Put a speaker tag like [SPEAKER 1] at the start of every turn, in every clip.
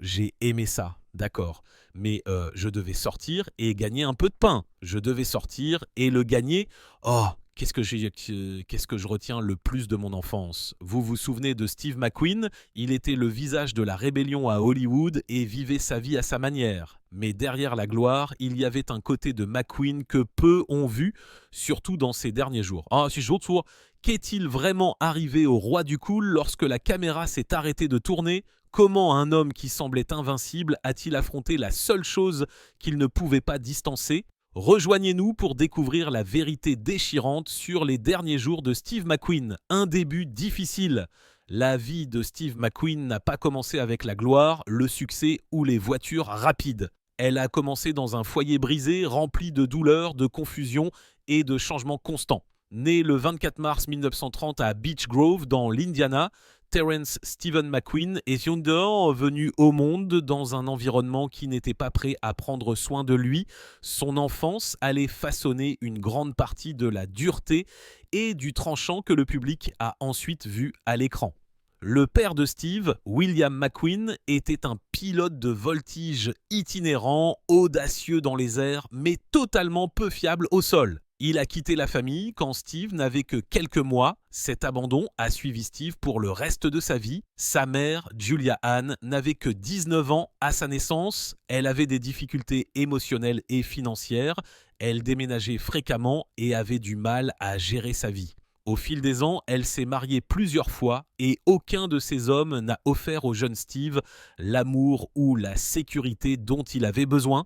[SPEAKER 1] j'ai aimé ça, d'accord. Mais je devais sortir et gagner un peu de pain. Je devais sortir et le gagner. Oh, qu'est-ce que je retiens le plus de mon enfance? Vous vous souvenez de Steve McQueen? Il était le visage de la rébellion à Hollywood et vivait sa vie à sa manière. Mais derrière la gloire, il y avait un côté de McQueen que peu ont vu, surtout dans ces derniers jours. Ah, si j'ose dire, qu'est-il vraiment arrivé au roi du cool lorsque la caméra s'est arrêtée de tourner? Comment un homme qui semblait invincible a-t-il affronté la seule chose qu'il ne pouvait pas distancer? Rejoignez-nous pour découvrir la vérité déchirante sur les derniers jours de Steve McQueen. Un début difficile. La vie de Steve McQueen n'a pas commencé avec la gloire, le succès ou les voitures rapides. Elle a commencé dans un foyer brisé, rempli de douleurs, de confusion et de changements constants. Né le 24 mars 1930 à Beech Grove, dans l'Indiana, Terence Stephen McQueen est venu au monde dans un environnement qui n'était pas prêt à prendre soin de lui. Son enfance allait façonner une grande partie de la dureté et du tranchant que le public a ensuite vu à l'écran. Le père de Steve, William McQueen, était un pilote de voltige itinérant, audacieux dans les airs, mais totalement peu fiable au sol. Il a quitté la famille quand Steve n'avait que quelques mois. Cet abandon a suivi Steve pour le reste de sa vie. Sa mère, Julia Ann, n'avait que 19 ans à sa naissance. Elle avait des difficultés émotionnelles et financières. Elle déménageait fréquemment et avait du mal à gérer sa vie. Au fil des ans, elle s'est mariée plusieurs fois et aucun de ces hommes n'a offert au jeune Steve l'amour ou la sécurité dont il avait besoin.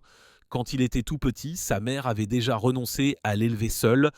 [SPEAKER 1] Quand il était tout petit, sa mère avait déjà renoncé à l'élever seul.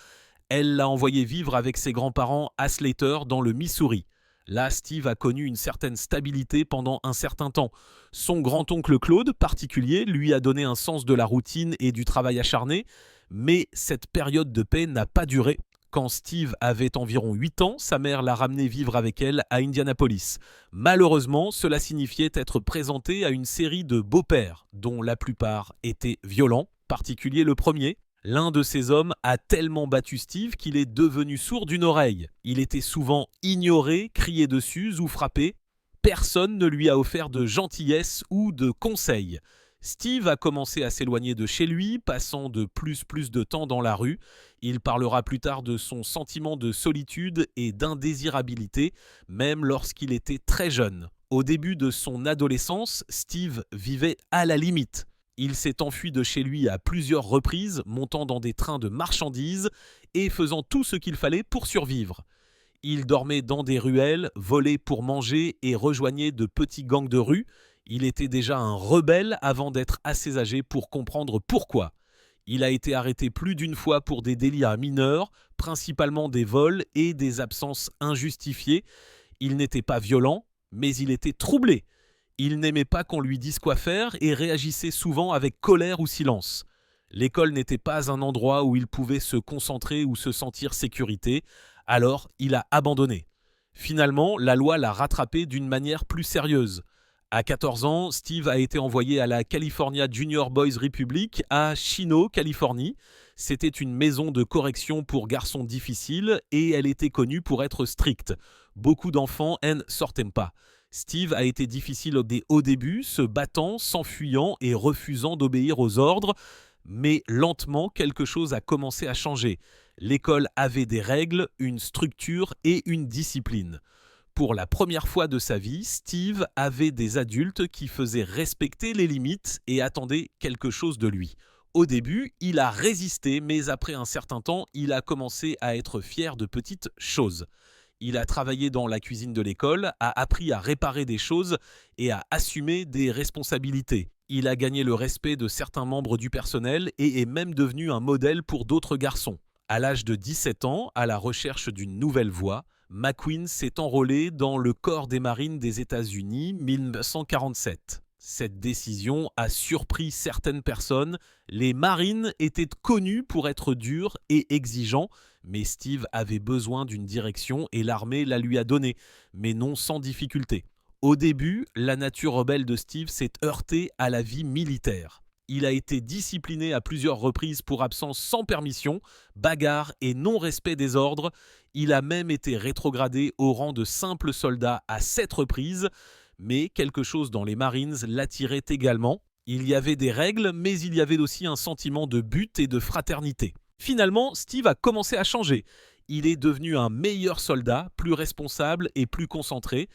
[SPEAKER 1] Elle l'a envoyé vivre avec ses grands-parents à Slater dans le Missouri. Là, Steve a connu une certaine stabilité pendant un certain temps. Son grand-oncle Claude, particulier, lui a donné un sens de la routine et du travail acharné, mais cette période de paix n'a pas duré. Quand Steve avait environ 8 ans, sa mère l'a ramené vivre avec elle à Indianapolis. Malheureusement, cela signifiait être présenté à une série de beaux-pères, dont la plupart étaient violents, particulier le premier. L'un de ces hommes a tellement battu Steve qu'il est devenu sourd d'une oreille. Il était souvent ignoré, crié dessus ou frappé. Personne ne lui a offert de gentillesse ou de conseils. Steve a commencé à s'éloigner de chez lui, passant de plus de temps dans la rue. Il parlera plus tard de son sentiment de solitude et d'indésirabilité, même lorsqu'il était très jeune. Au début de son adolescence, Steve vivait à la limite. Il s'est enfui de chez lui à plusieurs reprises, montant dans des trains de marchandises et faisant tout ce qu'il fallait pour survivre. Il dormait dans des ruelles, volait pour manger et rejoignait de petits gangs de rue. Il était déjà un rebelle avant d'être assez âgé pour comprendre pourquoi. Il a été arrêté plus d'une fois pour des délits à mineurs, principalement des vols et des absences injustifiées. Il n'était pas violent, mais il était troublé. Il n'aimait pas qu'on lui dise quoi faire et réagissait souvent avec colère ou silence. L'école n'était pas un endroit où il pouvait se concentrer ou se sentir sécurité, alors il a abandonné. Finalement, la loi l'a rattrapé d'une manière plus sérieuse. À 14 ans, Steve a été envoyé à la California Junior Boys Republic à Chino, Californie. C'était une maison de correction pour garçons difficiles et elle était connue pour être stricte. Beaucoup d'enfants ne sortaient pas. Steve a été difficile au début, se battant, s'enfuyant et refusant d'obéir aux ordres. Mais lentement, quelque chose a commencé à changer. L'école avait des règles, une structure et une discipline. Pour la première fois de sa vie, Steve avait des adultes qui faisaient respecter les limites et attendaient quelque chose de lui. Au début, il a résisté, mais après un certain temps, il a commencé à être fier de petites choses. Il a travaillé dans la cuisine de l'école, a appris à réparer des choses et à assumer des responsabilités. Il a gagné le respect de certains membres du personnel et est même devenu un modèle pour d'autres garçons. À l'âge de 17 ans, à la recherche d'une nouvelle voie, McQueen s'est enrôlé dans le corps des marines des États-Unis 1947. Cette décision a surpris certaines personnes. Les marines étaient connus pour être durs et exigeants, mais Steve avait besoin d'une direction et l'armée la lui a donnée, mais non sans difficulté. Au début, la nature rebelle de Steve s'est heurtée à la vie militaire. Il a été discipliné à plusieurs reprises pour absence sans permission, bagarre et non-respect des ordres. Il a même été rétrogradé au rang de simple soldat à 7 reprises. Mais quelque chose dans les Marines l'attirait également. Il y avait des règles, mais il y avait aussi un sentiment de but et de fraternité. Finalement, Steve a commencé à changer. Il est devenu un meilleur soldat, plus responsable et plus concentré.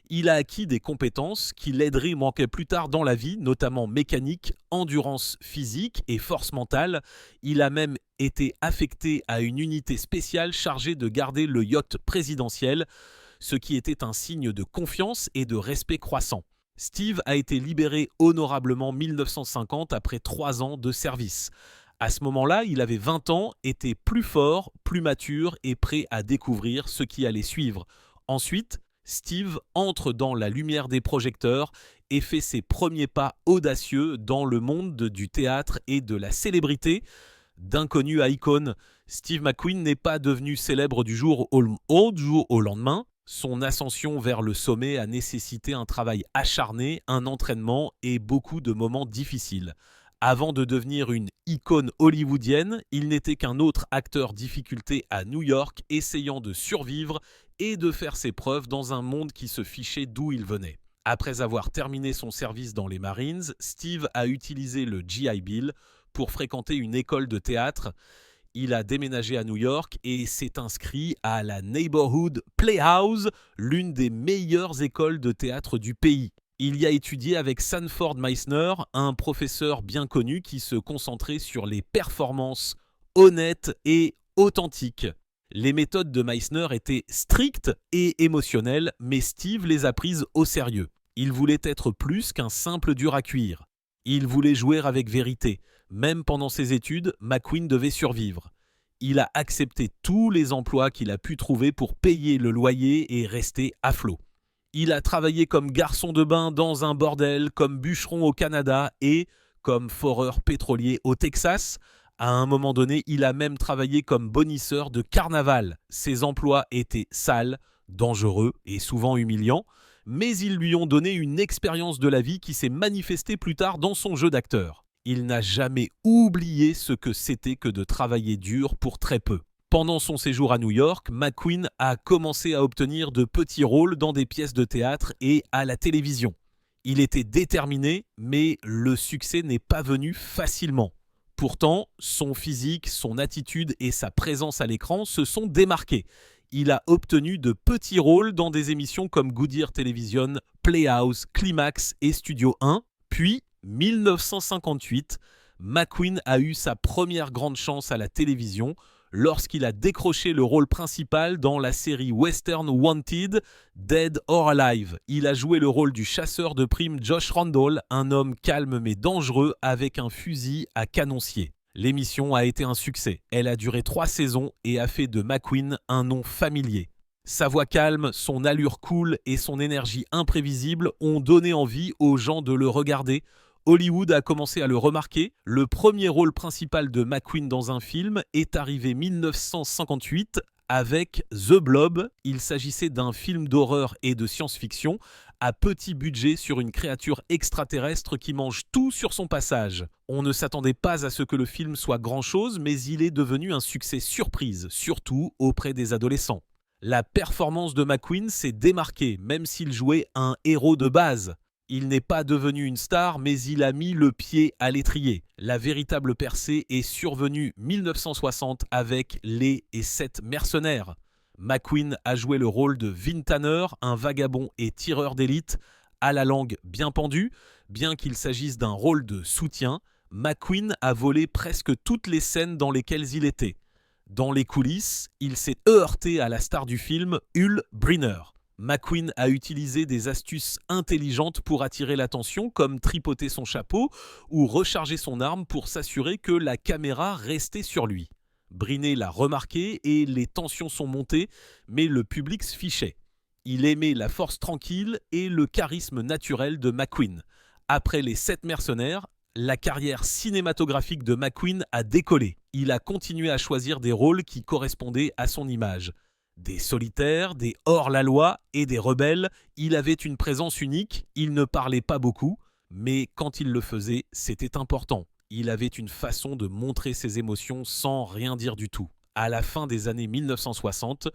[SPEAKER 1] Il a acquis des compétences qui l'aideraient manquer plus tard dans la vie, notamment mécanique, endurance physique et force mentale. Il a même été affecté à une unité spéciale chargée de garder le yacht présidentiel, ce qui était un signe de confiance et de respect croissant. Steve a été libéré honorablement en 1950 après 3 ans de service. À ce moment-là, il avait 20 ans, était plus fort, plus mature et prêt à découvrir ce qui allait suivre. Ensuite, Steve entre dans la lumière des projecteurs et fait ses premiers pas audacieux dans le monde du théâtre et de la célébrité. D'inconnu à icône, Steve McQueen n'est pas devenu célèbre du jour au lendemain. Son ascension vers le sommet a nécessité un travail acharné, un entraînement et beaucoup de moments difficiles. Avant de devenir une icône hollywoodienne, il n'était qu'un autre acteur difficulté à New York, essayant de survivre et de faire ses preuves dans un monde qui se fichait d'où il venait. Après avoir terminé son service dans les Marines, Steve a utilisé le GI Bill pour fréquenter une école de théâtre. Il a déménagé à New York et s'est inscrit à la Neighborhood Playhouse, l'une des meilleures écoles de théâtre du pays. Il y a étudié avec Sanford Meisner, un professeur bien connu qui se concentrait sur les performances honnêtes et authentiques. Les méthodes de Meisner étaient strictes et émotionnelles, mais Steve les a prises au sérieux. Il voulait être plus qu'un simple dur à cuire. Il voulait jouer avec vérité. Même pendant ses études, McQueen devait survivre. Il a accepté tous les emplois qu'il a pu trouver pour payer le loyer et rester à flot. Il a travaillé comme garçon de bain dans un bordel, comme bûcheron au Canada et comme foreur pétrolier au Texas. À un moment donné, il a même travaillé comme bonisseur de carnaval. Ses emplois étaient sales, dangereux et souvent humiliants, mais ils lui ont donné une expérience de la vie qui s'est manifestée plus tard dans son jeu d'acteur. Il n'a jamais oublié ce que c'était que de travailler dur pour très peu. Pendant son séjour à New York, McQueen a commencé à obtenir de petits rôles dans des pièces de théâtre et à la télévision. Il était déterminé, mais le succès n'est pas venu facilement. Pourtant, son physique, son attitude et sa présence à l'écran se sont démarqués. Il a obtenu de petits rôles dans des émissions comme Goodyear Television, Playhouse, Climax et Studio 1. Puis, 1958, McQueen a eu sa première grande chance à la télévision lorsqu'il a décroché le rôle principal dans la série Western Wanted, Dead or Alive. Il a joué le rôle du chasseur de primes Josh Randall, un homme calme mais dangereux avec un fusil à canoncier. L'émission a été un succès. Elle a duré 3 saisons et a fait de McQueen un nom familier. Sa voix calme, son allure cool et son énergie imprévisible ont donné envie aux gens de le regarder. Hollywood a commencé à le remarquer. Le premier rôle principal de McQueen dans un film est arrivé en 1958 avec The Blob. Il s'agissait d'un film d'horreur et de science-fiction à petit budget sur une créature extraterrestre qui mange tout sur son passage. On ne s'attendait pas à ce que le film soit grand-chose, mais il est devenu un succès surprise, surtout auprès des adolescents. La performance de McQueen s'est démarquée, même s'il jouait un héros de base. Il n'est pas devenu une star, mais il a mis le pied à l'étrier. La véritable percée est survenue en 1960 avec Les et 7 mercenaires. McQueen a joué le rôle de Vin Tanner, un vagabond et tireur d'élite, à la langue bien pendue. Bien qu'il s'agisse d'un rôle de soutien, McQueen a volé presque toutes les scènes dans lesquelles il était. Dans les coulisses, il s'est heurté à la star du film, Yul Brynner. McQueen a utilisé des astuces intelligentes pour attirer l'attention, comme tripoter son chapeau ou recharger son arme pour s'assurer que la caméra restait sur lui. Brynner l'a remarqué et les tensions sont montées, mais le public se fichait. Il aimait la force tranquille et le charisme naturel de McQueen. Après les 7 mercenaires, la carrière cinématographique de McQueen a décollé. Il a continué à choisir des rôles qui correspondaient à son image. Des solitaires, des hors-la-loi et des rebelles, il avait une présence unique, il ne parlait pas beaucoup, mais quand il le faisait, c'était important. Il avait une façon de montrer ses émotions sans rien dire du tout. À la fin des années 1960,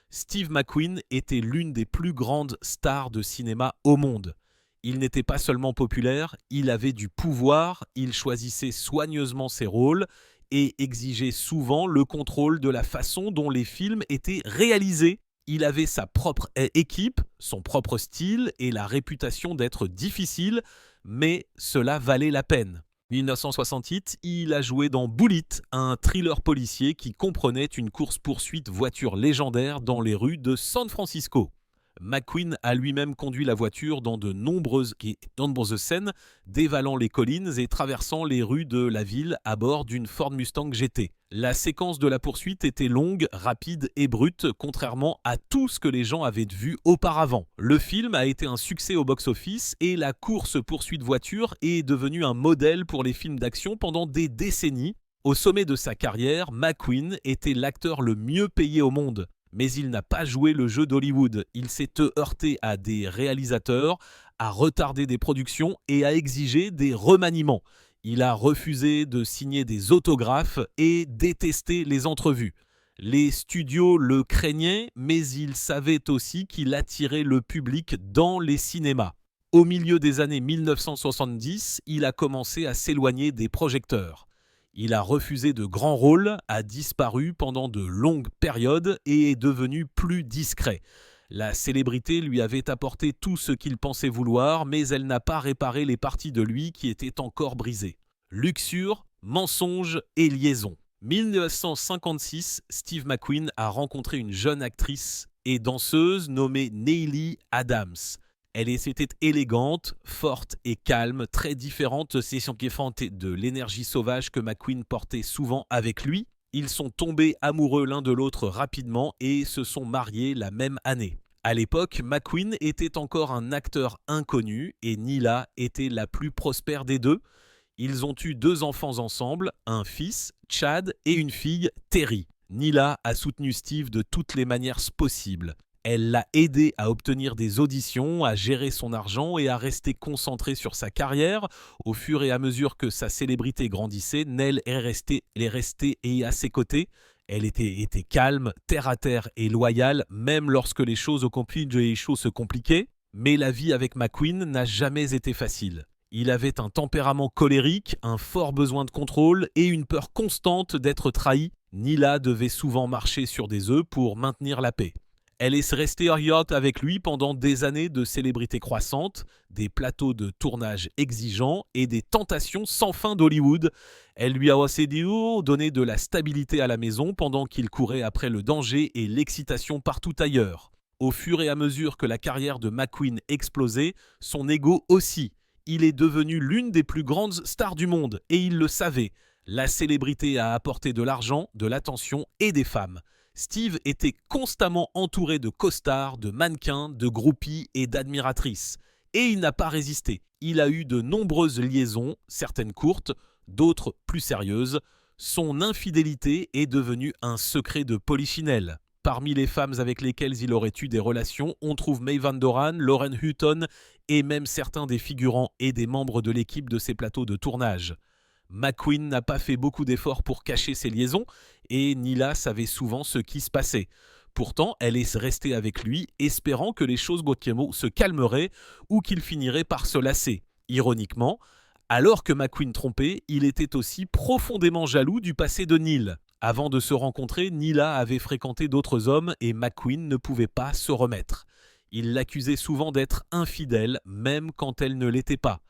[SPEAKER 1] Steve McQueen était l'une des plus grandes stars de cinéma au monde. Il n'était pas seulement populaire, il avait du pouvoir, il choisissait soigneusement ses rôles et exigeait souvent le contrôle de la façon dont les films étaient réalisés. Il avait sa propre équipe, son propre style et la réputation d'être difficile, mais cela valait la peine. 1968, il a joué dans Bullitt, un thriller policier qui comprenait une course-poursuite voiture légendaire dans les rues de San Francisco. McQueen a lui-même conduit la voiture dans de nombreuses scènes, dévalant les collines et traversant les rues de la ville à bord d'une Ford Mustang GT. La séquence de la poursuite était longue, rapide et brute, contrairement à tout ce que les gens avaient vu auparavant. Le film a été un succès au box-office et la course-poursuite voiture est devenue un modèle pour les films d'action pendant des décennies. Au sommet de sa carrière, McQueen était l'acteur le mieux payé au monde. Mais il n'a pas joué le jeu d'Hollywood. Il s'est heurté à des réalisateurs, à retarder des productions et à exiger des remaniements. Il a refusé de signer des autographes et détesté les entrevues. Les studios le craignaient, mais il savait aussi qu'il attirait le public dans les cinémas. Au milieu des années 1970, il a commencé à s'éloigner des projecteurs. Il a refusé de grands rôles, a disparu pendant de longues périodes et est devenu plus discret. La célébrité lui avait apporté tout ce qu'il pensait vouloir, mais elle n'a pas réparé les parties de lui qui étaient encore brisées. Luxure, mensonge et liaison. 1956, Steve McQueen a rencontré une jeune actrice et danseuse nommée Neily Adams. Elle était élégante, forte et calme, très différente de l'énergie sauvage que McQueen portait souvent avec lui. Ils sont tombés amoureux l'un de l'autre rapidement et se sont mariés la même année. À l'époque, McQueen était encore un acteur inconnu et Nila était la plus prospère des deux. Ils ont eu 2 enfants ensemble, un fils, Chad, et une fille, Terry. Nila a soutenu Steve de toutes les manières possibles. Elle l'a aidé à obtenir des auditions, à gérer son argent et à rester concentré sur sa carrière. Au fur et à mesure que sa célébrité grandissait, Nell est restée à ses côtés. Elle était calme, terre à terre et loyale, même lorsque les choses se compliquaient. Mais la vie avec McQueen n'a jamais été facile. Il avait un tempérament colérique, un fort besoin de contrôle et une peur constante d'être trahi. Nila devait souvent marcher sur des œufs pour maintenir la paix. Elle est restée avec lui pendant des années de célébrité croissante, des plateaux de tournage exigeants et des tentations sans fin d'Hollywood. Elle lui a aussi donné de la stabilité à la maison pendant qu'il courait après le danger et l'excitation partout ailleurs. Au fur et à mesure que la carrière de McQueen explosait, son ego aussi. Il est devenu l'une des plus grandes stars du monde et il le savait. La célébrité a apporté de l'argent, de l'attention et des femmes. Steve était constamment entouré de costards, de mannequins, de groupies et d'admiratrices. Et il n'a pas résisté. Il a eu de nombreuses liaisons, certaines courtes, d'autres plus sérieuses. Son infidélité est devenue un secret de polichinelle. Parmi les femmes avec lesquelles il aurait eu des relations, on trouve May Van Doran, Lauren Hutton et même certains des figurants et des membres de l'équipe de ces plateaux de tournage. McQueen n'a pas fait beaucoup d'efforts pour cacher ses liaisons et Nila savait souvent ce qui se passait. Pourtant, elle est restée avec lui, espérant que les choses se calmeraient ou qu'il finirait par se lasser. Ironiquement, alors que McQueen trompait, il était aussi profondément jaloux du passé de Neil. Avant de se rencontrer, Nila avait fréquenté d'autres hommes et McQueen ne pouvait pas se remettre. Il l'accusait souvent d'être infidèle, même quand elle ne l'était pas.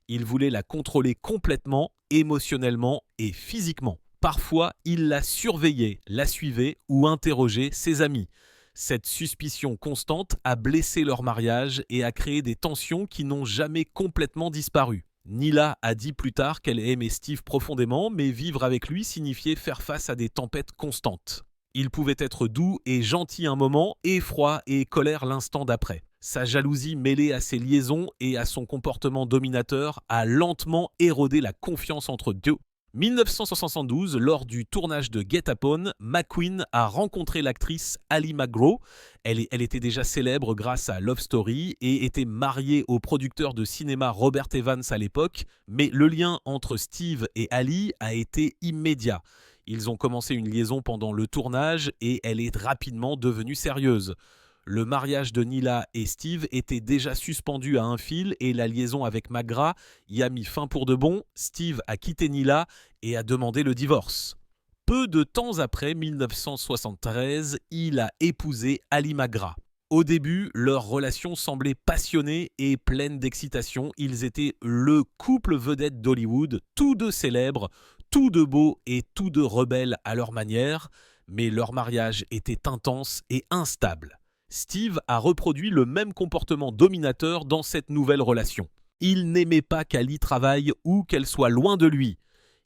[SPEAKER 1] Il voulait la contrôler complètement, émotionnellement et physiquement. Parfois, il la surveillait, la suivait ou interrogeait ses amis. Cette suspicion constante a blessé leur mariage et a créé des tensions qui n'ont jamais complètement disparu. Nila a dit plus tard qu'elle aimait Steve profondément, mais vivre avec lui signifiait faire face à des tempêtes constantes. Il pouvait être doux et gentil un moment, et froid et colère l'instant d'après. Sa jalousie mêlée à ses liaisons et à son comportement dominateur a lentement érodé la confiance entre deux. 1972, lors du tournage de Get Upon, McQueen a rencontré l'actrice Ali MacGraw. Elle était déjà célèbre grâce à Love Story et était mariée au producteur de cinéma Robert Evans à l'époque, mais le lien entre Steve et Ali a été immédiat. Ils ont commencé une liaison pendant le tournage et elle est rapidement devenue sérieuse. Le mariage de Nila et Steve était déjà suspendu à un fil et la liaison avec McGrath y a mis fin pour de bon. Steve a quitté Nila et a demandé le divorce. Peu de temps après 1973, il a épousé Ali McGrath. Au début, leur relation semblait passionnée et pleine d'excitation. Ils étaient le couple vedette d'Hollywood, tous deux célèbres, tous deux beaux et tous deux rebelles à leur manière, mais leur mariage était intense et instable. Steve a reproduit le même comportement dominateur dans cette nouvelle relation. Il n'aimait pas qu'Ali travaille ou qu'elle soit loin de lui.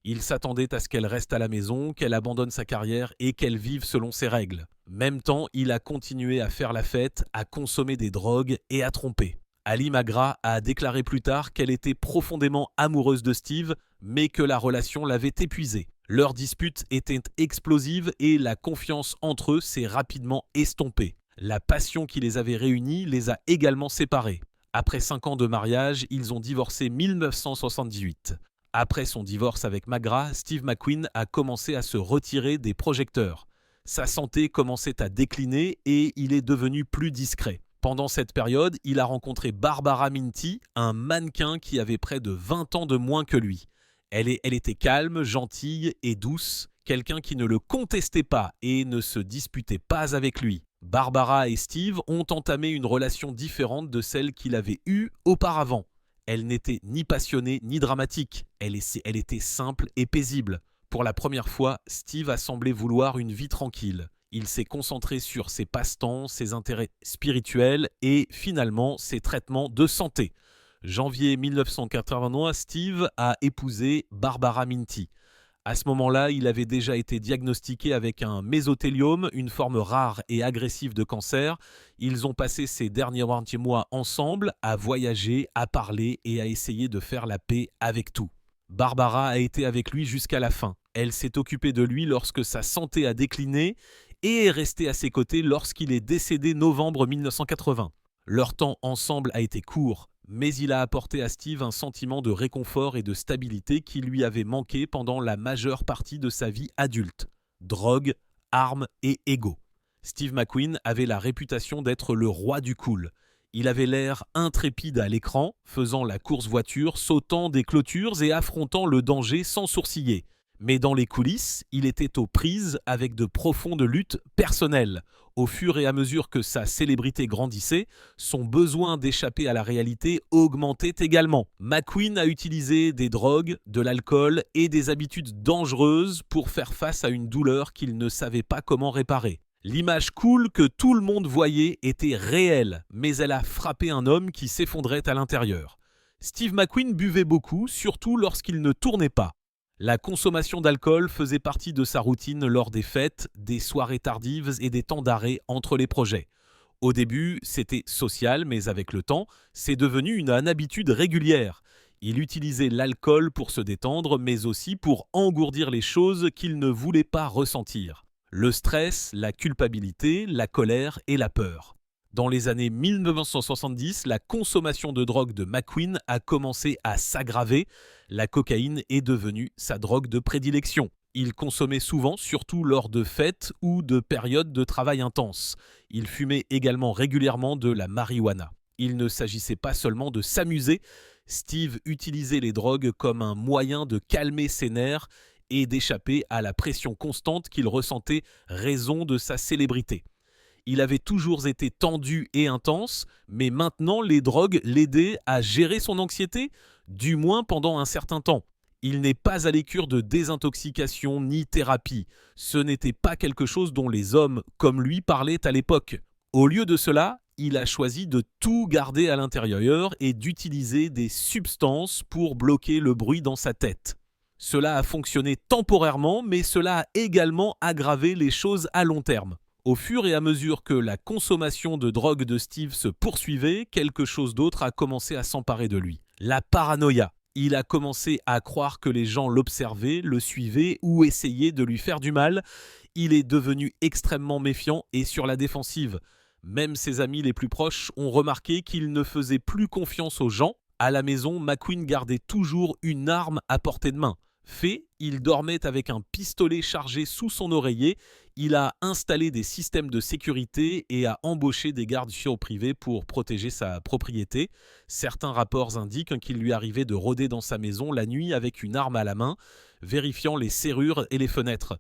[SPEAKER 1] Il s'attendait à ce qu'elle reste à la maison, qu'elle abandonne sa carrière et qu'elle vive selon ses règles. Même temps, il a continué à faire la fête, à consommer des drogues et à tromper. Ali McGrath a déclaré plus tard qu'elle était profondément amoureuse de Steve, mais que la relation l'avait épuisée. Leur dispute était explosive et la confiance entre eux s'est rapidement estompée. La passion qui les avait réunis les a également séparés. Après 5 ans de mariage, ils ont divorcé 1978. Après son divorce avec McGrath, Steve McQueen a commencé à se retirer des projecteurs. Sa santé commençait à décliner et il est devenu plus discret. Pendant cette période, il a rencontré Barbara Minty, un mannequin qui avait près de 20 ans de moins que lui. Elle était calme, gentille et douce, quelqu'un qui ne le contestait pas et ne se disputait pas avec lui. Barbara et Steve ont entamé une relation différente de celle qu'il avait eue auparavant. Elle n'était ni passionnée ni dramatique, elle était simple et paisible. Pour la première fois, Steve a semblé vouloir une vie tranquille. Il s'est concentré sur ses passe-temps, ses intérêts spirituels et finalement ses traitements de santé. Janvier 1981, Steve a épousé Barbara Minty. À ce moment-là, il avait déjà été diagnostiqué avec un mésothéliome, une forme rare et agressive de cancer. Ils ont passé ces derniers mois ensemble à voyager, à parler et à essayer de faire la paix avec tout. Barbara a été avec lui jusqu'à la fin. Elle s'est occupée de lui lorsque sa santé a décliné et est restée à ses côtés lorsqu'il est décédé novembre 1980. Leur temps ensemble a été court, mais il a apporté à Steve un sentiment de réconfort et de stabilité qui lui avait manqué pendant la majeure partie de sa vie adulte. Drogue, armes et ego. Steve McQueen avait la réputation d'être le roi du cool. Il avait l'air intrépide à l'écran, faisant la course voiture, sautant des clôtures et affrontant le danger sans sourciller. Mais dans les coulisses, il était aux prises avec de profondes luttes personnelles. Au fur et à mesure que sa célébrité grandissait, son besoin d'échapper à la réalité augmentait également. McQueen a utilisé des drogues, de l'alcool et des habitudes dangereuses pour faire face à une douleur qu'il ne savait pas comment réparer. L'image cool que tout le monde voyait était réelle, mais elle a frappé un homme qui s'effondrait à l'intérieur. Steve McQueen buvait beaucoup, surtout lorsqu'il ne tournait pas. La consommation d'alcool faisait partie de sa routine lors des fêtes, des soirées tardives et des temps d'arrêt entre les projets. Au début, c'était social, mais avec le temps, c'est devenu une habitude régulière. Il utilisait l'alcool pour se détendre, mais aussi pour engourdir les choses qu'il ne voulait pas ressentir. Le stress, la culpabilité, la colère et la peur. Dans les années 1970, la consommation de drogue de McQueen a commencé à s'aggraver. La cocaïne est devenue sa drogue de prédilection. Il consommait souvent, surtout lors de fêtes ou de périodes de travail intense. Il fumait également régulièrement de la marijuana. Il ne s'agissait pas seulement de s'amuser. Steve utilisait les drogues comme un moyen de calmer ses nerfs et d'échapper à la pression constante qu'il ressentait raison de sa célébrité. Il avait toujours été tendu et intense, mais maintenant les drogues l'aidaient à gérer son anxiété, du moins pendant un certain temps. Il n'est pas allé cure de désintoxication ni thérapie. Ce n'était pas quelque chose dont les hommes comme lui parlaient à l'époque. Au lieu de cela, il a choisi de tout garder à l'intérieur et d'utiliser des substances pour bloquer le bruit dans sa tête. Cela a fonctionné temporairement, mais cela a également aggravé les choses à long terme. Au fur et à mesure que la consommation de drogue de Steve se poursuivait, quelque chose d'autre a commencé à s'emparer de lui. La paranoïa. Il a commencé à croire que les gens l'observaient, le suivaient ou essayaient de lui faire du mal. Il est devenu extrêmement méfiant et sur la défensive. Même ses amis les plus proches ont remarqué qu'il ne faisait plus confiance aux gens. À la maison, McQueen gardait toujours une arme à portée de main. Fait, il dormait avec un pistolet chargé sous son oreiller, il a installé des systèmes de sécurité et a embauché des gardes privés pour protéger sa propriété. Certains rapports indiquent qu'il lui arrivait de rôder dans sa maison la nuit avec une arme à la main, vérifiant les serrures et les fenêtres.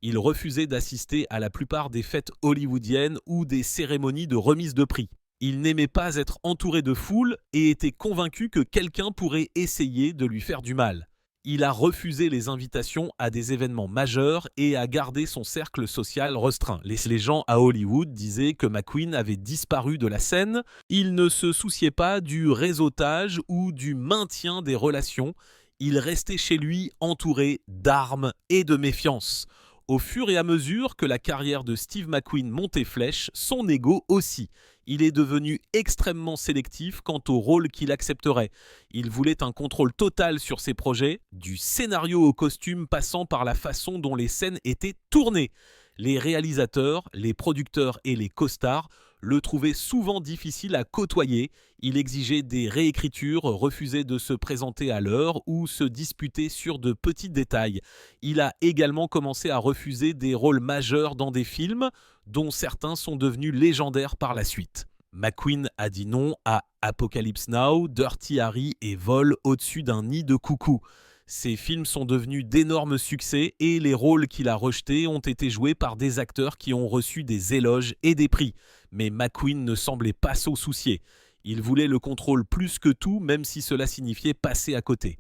[SPEAKER 1] Il refusait d'assister à la plupart des fêtes hollywoodiennes ou des cérémonies de remise de prix. Il n'aimait pas être entouré de foule et était convaincu que quelqu'un pourrait essayer de lui faire du mal. Il a refusé les invitations à des événements majeurs et a gardé son cercle social restreint. Les gens à Hollywood disaient que McQueen avait disparu de la scène. Il ne se souciait pas du réseautage ou du maintien des relations. Il restait chez lui entouré d'armes et de méfiance. Au fur et à mesure que la carrière de Steve McQueen montait flèche, son ego aussi. Il est devenu extrêmement sélectif quant au rôle qu'il accepterait. Il voulait un contrôle total sur ses projets, du scénario au costume passant par la façon dont les scènes étaient tournées. Les réalisateurs, les producteurs et les costars le trouvaient souvent difficile à côtoyer. Il exigeait des réécritures, refusait de se présenter à l'heure ou se disputait sur de petits détails. Il a également commencé à refuser des rôles majeurs dans des films, dont certains sont devenus légendaires par la suite. McQueen a dit non à Apocalypse Now, Dirty Harry et Vol au-dessus d'un nid de coucou. Ces films sont devenus d'énormes succès et les rôles qu'il a rejetés ont été joués par des acteurs qui ont reçu des éloges et des prix. Mais McQueen ne semblait pas s'en soucier. Il voulait le contrôle plus que tout, même si cela signifiait passer à côté.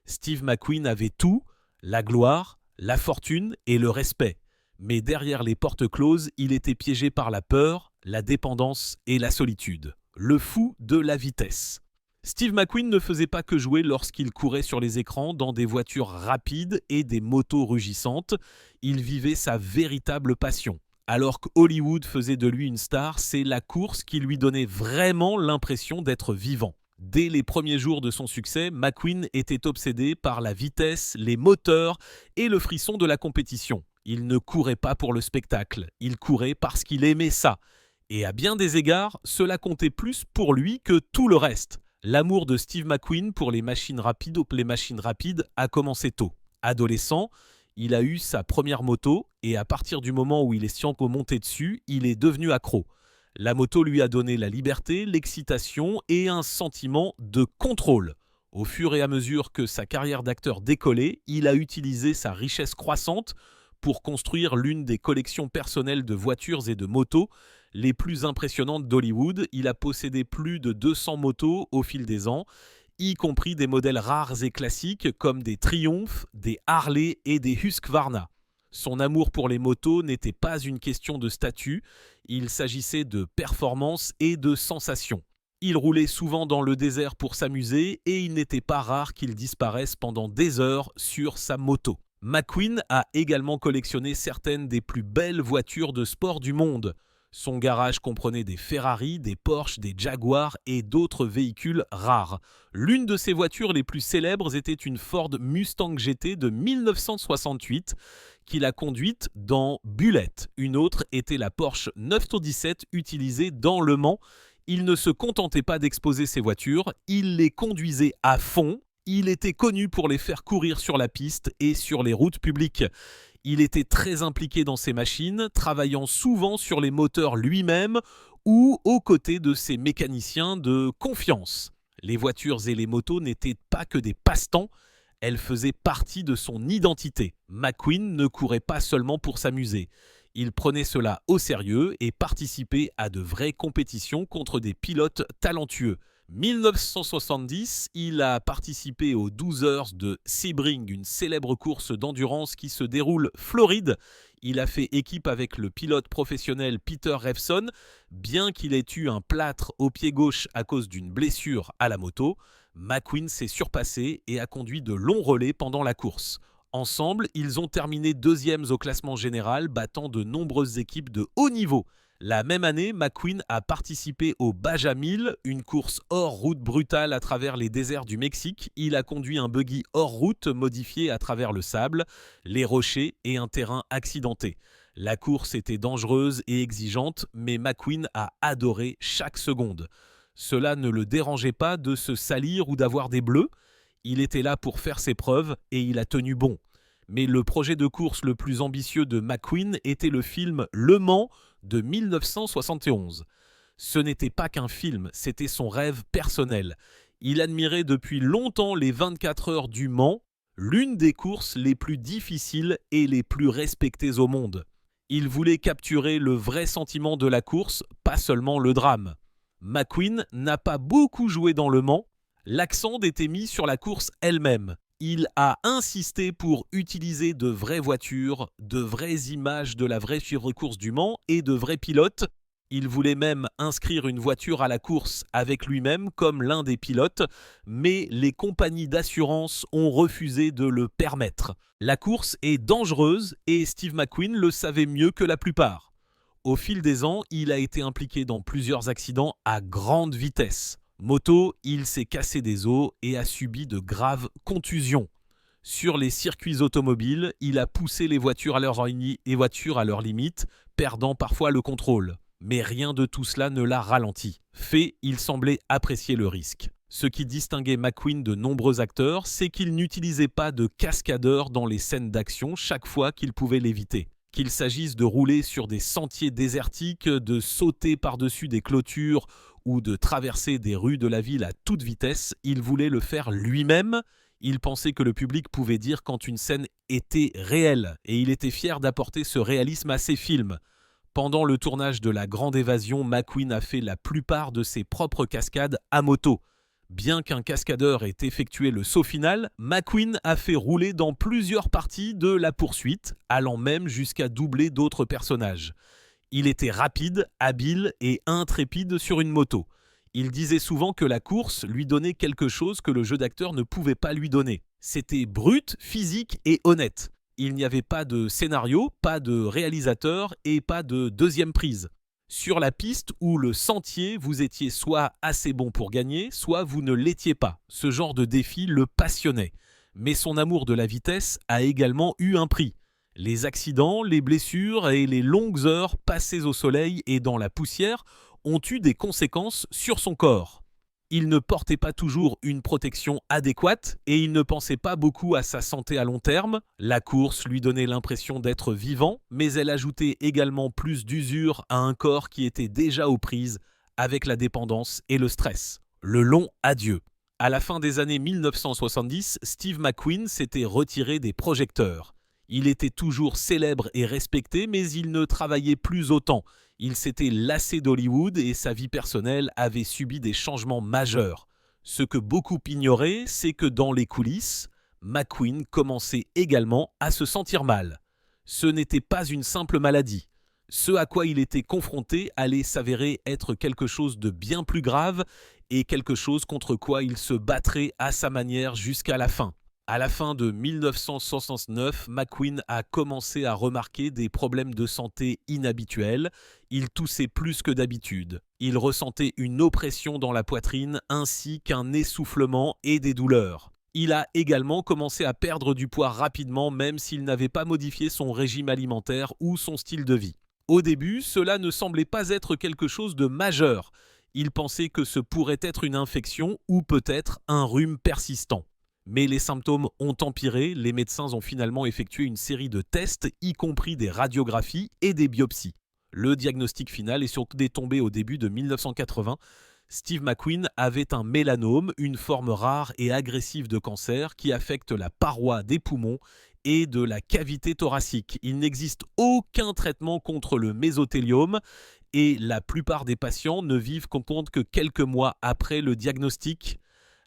[SPEAKER 1] Steve McQueen avait tout, la gloire, la fortune et le respect. Mais derrière les portes closes, il était piégé par la peur, la dépendance et la solitude. Le fou de la vitesse. Steve McQueen ne faisait pas que jouer lorsqu'il courait sur les écrans dans des voitures rapides et des motos rugissantes. Il vivait sa véritable passion. Alors que Hollywood faisait de lui une star, c'est la course qui lui donnait vraiment l'impression d'être vivant. Dès les premiers jours de son succès, McQueen était obsédé par la vitesse, les moteurs et le frisson de la compétition. Il ne courait pas pour le spectacle, il courait parce qu'il aimait ça. Et à bien des égards, cela comptait plus pour lui que tout le reste. L'amour de Steve McQueen pour les machines rapides a commencé tôt. Adolescent, il a eu sa première moto et à partir du moment où il est monté dessus, il est devenu accro. La moto lui a donné la liberté, l'excitation et un sentiment de contrôle. Au fur et à mesure que sa carrière d'acteur décollait, il a utilisé sa richesse croissante pour construire l'une des collections personnelles de voitures et de motos les plus impressionnantes d'Hollywood. Il a possédé plus de 200 motos au fil des ans, y compris des modèles rares et classiques comme des Triumph, des Harley et des Husqvarna. Son amour pour les motos n'était pas une question de statut, il s'agissait de performance et de sensation. Il roulait souvent dans le désert pour s'amuser et il n'était pas rare qu'il disparaisse pendant des heures sur sa moto. McQueen a également collectionné certaines des plus belles voitures de sport du monde. Son garage comprenait des Ferrari, des Porsche, des Jaguars et d'autres véhicules rares. L'une de ses voitures les plus célèbres était une Ford Mustang GT de 1968 qu'il a conduite dans Bullet. Une autre était la Porsche 917 utilisée dans Le Mans. Il ne se contentait pas d'exposer ses voitures, il les conduisait à fond. Il était connu pour les faire courir sur la piste et sur les routes publiques. Il était très impliqué dans ses machines, travaillant souvent sur les moteurs lui-même ou aux côtés de ses mécaniciens de confiance. Les voitures et les motos n'étaient pas que des passe-temps, elles faisaient partie de son identité. McQueen ne courait pas seulement pour s'amuser. Il prenait cela au sérieux et participait à de vraies compétitions contre des pilotes talentueux. 1970, il a participé aux 12 heures de Sebring, une célèbre course d'endurance qui se déroule Floride. Il a fait équipe avec le pilote professionnel Peter Revson. Bien qu'il ait eu un plâtre au pied gauche à cause d'une blessure à la moto, McQueen s'est surpassé et a conduit de longs relais pendant la course. Ensemble, ils ont terminé deuxièmes au classement général, battant de nombreuses équipes de haut niveau. La même année, McQueen a participé au Baja 1000, une course hors route brutale à travers les déserts du Mexique. Il a conduit un buggy hors route modifié à travers le sable, les rochers et un terrain accidenté. La course était dangereuse et exigeante, mais McQueen a adoré chaque seconde. Cela ne le dérangeait pas de se salir ou d'avoir des bleus. Il était là pour faire ses preuves et il a tenu bon. Mais le projet de course le plus ambitieux de McQueen était le film Le Mans de 1971. Ce n'était pas qu'un film, c'était son rêve personnel. Il admirait depuis longtemps les 24 heures du Mans, l'une des courses les plus difficiles et les plus respectées au monde. Il voulait capturer le vrai sentiment de la course, pas seulement le drame. McQueen n'a pas beaucoup joué dans le Mans, l'accent était mis sur la course elle-même. Il a insisté pour utiliser de vraies voitures, de vraies images de la vraie course du Mans et de vrais pilotes. Il voulait même inscrire une voiture à la course avec lui-même comme l'un des pilotes, mais les compagnies d'assurance ont refusé de le permettre. La course est dangereuse et Steve McQueen le savait mieux que la plupart. Au fil des ans, il a été impliqué dans plusieurs accidents à grande vitesse. Moto, il s'est cassé des os et a subi de graves contusions. Sur les circuits automobiles, il a poussé les voitures à leurs limites, perdant parfois le contrôle. Mais rien de tout cela ne l'a ralenti. Fait, il semblait apprécier le risque. Ce qui distinguait McQueen de nombreux acteurs, c'est qu'il n'utilisait pas de cascadeur dans les scènes d'action chaque fois qu'il pouvait l'éviter. Qu'il s'agisse de rouler sur des sentiers désertiques, de sauter par-dessus des clôtures ou de traverser des rues de la ville à toute vitesse, il voulait le faire lui-même. Il pensait que le public pouvait dire quand une scène était réelle et il était fier d'apporter ce réalisme à ses films. Pendant le tournage de La Grande Évasion, McQueen a fait la plupart de ses propres cascades à moto. Bien qu'un cascadeur ait effectué le saut final, McQueen a fait rouler dans plusieurs parties de la poursuite, allant même jusqu'à doubler d'autres personnages. Il était rapide, habile et intrépide sur une moto. Il disait souvent que la course lui donnait quelque chose que le jeu d'acteur ne pouvait pas lui donner. C'était brut, physique et honnête. Il n'y avait pas de scénario, pas de réalisateur et pas de deuxième prise. Sur la piste ou le sentier, vous étiez soit assez bon pour gagner, soit vous ne l'étiez pas. Ce genre de défi le passionnait. Mais son amour de la vitesse a également eu un prix. Les accidents, les blessures et les longues heures passées au soleil et dans la poussière ont eu des conséquences sur son corps. Il ne portait pas toujours une protection adéquate et il ne pensait pas beaucoup à sa santé à long terme. La course lui donnait l'impression d'être vivant, mais elle ajoutait également plus d'usure à un corps qui était déjà aux prises avec la dépendance et le stress. Le long adieu. À la fin des années 1970, Steve McQueen s'était retiré des projecteurs. Il était toujours célèbre et respecté, mais il ne travaillait plus autant. Il s'était lassé d'Hollywood et sa vie personnelle avait subi des changements majeurs. Ce que beaucoup ignoraient, c'est que dans les coulisses, McQueen commençait également à se sentir mal. Ce n'était pas une simple maladie. Ce à quoi il était confronté allait s'avérer être quelque chose de bien plus grave et quelque chose contre quoi il se battrait à sa manière jusqu'à la fin. À la fin de 1969, McQueen a commencé à remarquer des problèmes de santé inhabituels. Il toussait plus que d'habitude. Il ressentait une oppression dans la poitrine ainsi qu'un essoufflement et des douleurs. Il a également commencé à perdre du poids rapidement même s'il n'avait pas modifié son régime alimentaire ou son style de vie. Au début, cela ne semblait pas être quelque chose de majeur. Il pensait que ce pourrait être une infection ou peut-être un rhume persistant. Mais les symptômes ont empiré, les médecins ont finalement effectué une série de tests, y compris des radiographies et des biopsies. Le diagnostic final est surtout tombé au début de 1980. Steve McQueen avait un mélanome, une forme rare et agressive de cancer qui affecte la paroi des poumons et de la cavité thoracique. Il n'existe aucun traitement contre le mésothéliome et la plupart des patients ne vivent compte que quelques mois après le diagnostic.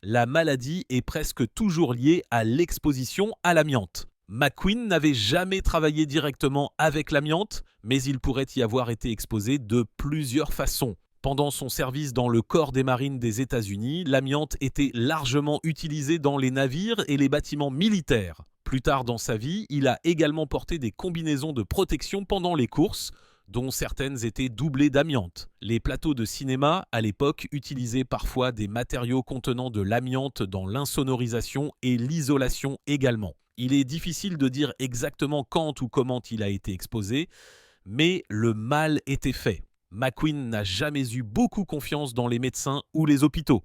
[SPEAKER 1] La maladie est presque toujours liée à l'exposition à l'amiante. McQueen n'avait jamais travaillé directement avec l'amiante, mais il pourrait y avoir été exposé de plusieurs façons. Pendant son service dans le corps des marines des États-Unis, l'amiante était largement utilisée dans les navires et les bâtiments militaires. Plus tard dans sa vie, il a également porté des combinaisons de protection pendant les courses, dont certaines étaient doublées d'amiante. Les plateaux de cinéma, à l'époque, utilisaient parfois des matériaux contenant de l'amiante dans l'insonorisation et l'isolation également. Il est difficile de dire exactement quand ou comment il a été exposé, mais le mal était fait. McQueen n'a jamais eu beaucoup confiance dans les médecins ou les hôpitaux.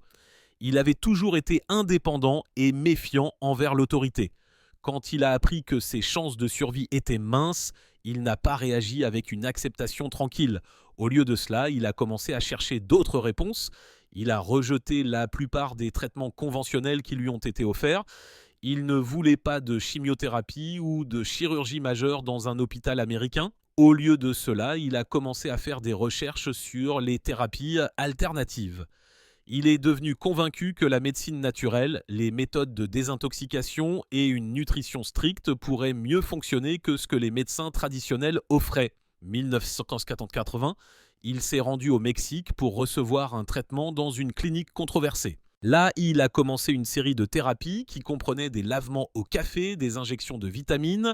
[SPEAKER 1] Il avait toujours été indépendant et méfiant envers l'autorité. Quand il a appris que ses chances de survie étaient minces, il n'a pas réagi avec une acceptation tranquille. Au lieu de cela, il a commencé à chercher d'autres réponses. Il a rejeté la plupart des traitements conventionnels qui lui ont été offerts. Il ne voulait pas de chimiothérapie ou de chirurgie majeure dans un hôpital américain. Au lieu de cela, il a commencé à faire des recherches sur les thérapies alternatives. Il est devenu convaincu que la médecine naturelle, les méthodes de désintoxication et une nutrition stricte pourraient mieux fonctionner que ce que les médecins traditionnels offraient. 1980, il s'est rendu au Mexique pour recevoir un traitement dans une clinique controversée. Là, il a commencé une série de thérapies qui comprenaient des lavements au café, des injections de vitamines,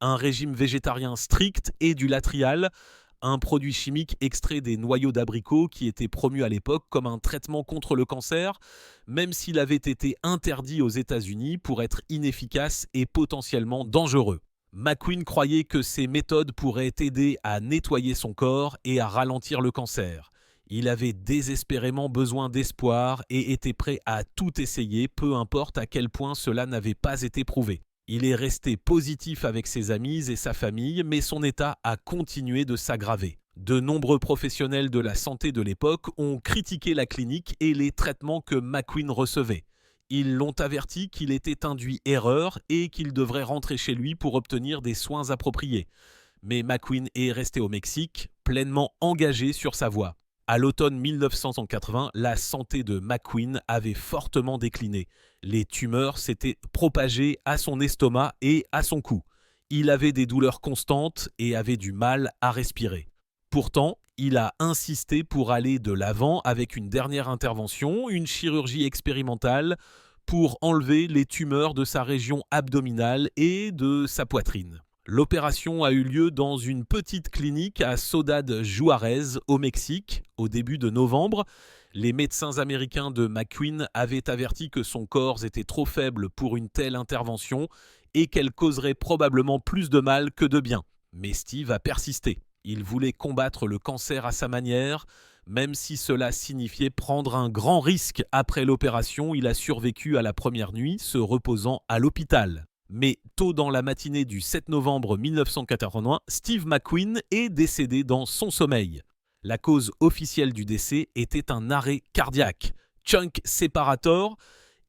[SPEAKER 1] un régime végétarien strict et du Latrial, un produit chimique extrait des noyaux d'abricot qui était promu à l'époque comme un traitement contre le cancer, même s'il avait été interdit aux États-Unis pour être inefficace et potentiellement dangereux. McQueen croyait que ces méthodes pourraient aider à nettoyer son corps et à ralentir le cancer. Il avait désespérément besoin d'espoir et était prêt à tout essayer, peu importe à quel point cela n'avait pas été prouvé. Il est resté positif avec ses amis et sa famille, mais son état a continué de s'aggraver. De nombreux professionnels de la santé de l'époque ont critiqué la clinique et les traitements que McQueen recevait. Ils l'ont averti qu'il était induit erreur et qu'il devrait rentrer chez lui pour obtenir des soins appropriés. Mais McQueen est resté au Mexique, pleinement engagé sur sa voie. À l'automne 1980, la santé de McQueen avait fortement décliné. Les tumeurs s'étaient propagées à son estomac et à son cou. Il avait des douleurs constantes et avait du mal à respirer. Pourtant, il a insisté pour aller de l'avant avec une dernière intervention, une chirurgie expérimentale, pour enlever les tumeurs de sa région abdominale et de sa poitrine. L'opération a eu lieu dans une petite clinique à Ciudad Juárez, au Mexique, au début de novembre. Les médecins américains de McQueen avaient averti que son corps était trop faible pour une telle intervention et qu'elle causerait probablement plus de mal que de bien. Mais Steve a persisté. Il voulait combattre le cancer à sa manière, même si cela signifiait prendre un grand risque. Après l'opération, il a survécu à la première nuit, se reposant à l'hôpital. Mais tôt dans la matinée du 7 novembre 1981, Steve McQueen est décédé dans son sommeil. La cause officielle du décès était un arrêt cardiaque. Chunk Separator,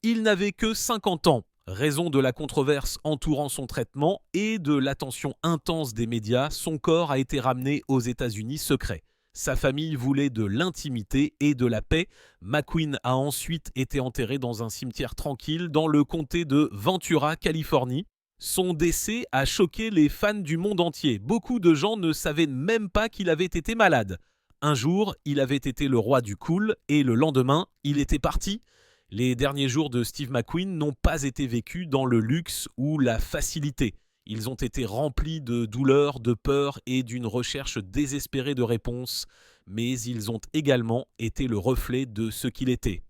[SPEAKER 1] il n'avait que 50 ans. Raison de la controverse entourant son traitement et de l'attention intense des médias, son corps a été ramené aux États-Unis secret. Sa famille voulait de l'intimité et de la paix. McQueen a ensuite été enterré dans un cimetière tranquille dans le comté de Ventura, Californie. Son décès a choqué les fans du monde entier. Beaucoup de gens ne savaient même pas qu'il avait été malade. Un jour, il avait été le roi du cool et le lendemain, il était parti. Les derniers jours de Steve McQueen n'ont pas été vécus dans le luxe ou la facilité. Ils ont été remplis de douleur, de peur et d'une recherche désespérée de réponses, mais ils ont également été le reflet de ce qu'il était.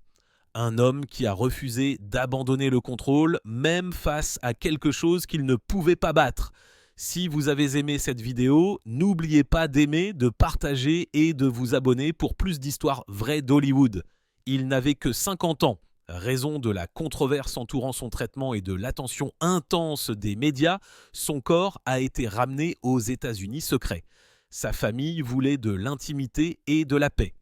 [SPEAKER 1] Un homme qui a refusé d'abandonner le contrôle, même face à quelque chose qu'il ne pouvait pas battre. Si vous avez aimé cette vidéo, n'oubliez pas d'aimer, de partager et de vous abonner pour plus d'histoires vraies d'Hollywood. Il n'avait que 50 ans. Raison de la controverse entourant son traitement et de l'attention intense des médias, son corps a été ramené aux États-Unis secrets. Sa famille voulait de l'intimité et de la paix.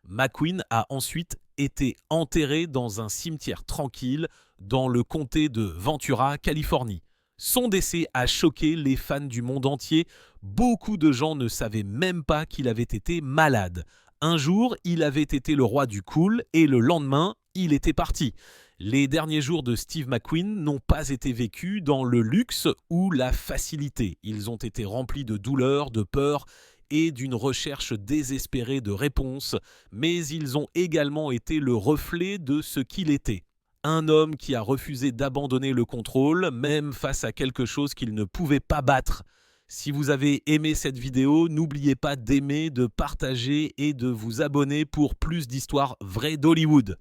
[SPEAKER 1] McQueen a ensuite été enterré dans un cimetière tranquille dans le comté de Ventura, Californie. Son décès a choqué les fans du monde entier. Beaucoup de gens ne savaient même pas qu'il avait été malade. Un jour, il avait été le roi du cool et le lendemain, il était parti. Les derniers jours de Steve McQueen n'ont pas été vécus dans le luxe ou la facilité. Ils ont été remplis de douleur, de peur et d'une recherche désespérée de réponses, mais ils ont également été le reflet de ce qu'il était. Un homme qui a refusé d'abandonner le contrôle, même face à quelque chose qu'il ne pouvait pas battre. Si vous avez aimé cette vidéo, n'oubliez pas d'aimer, de partager et de vous abonner pour plus d'histoires vraies d'Hollywood.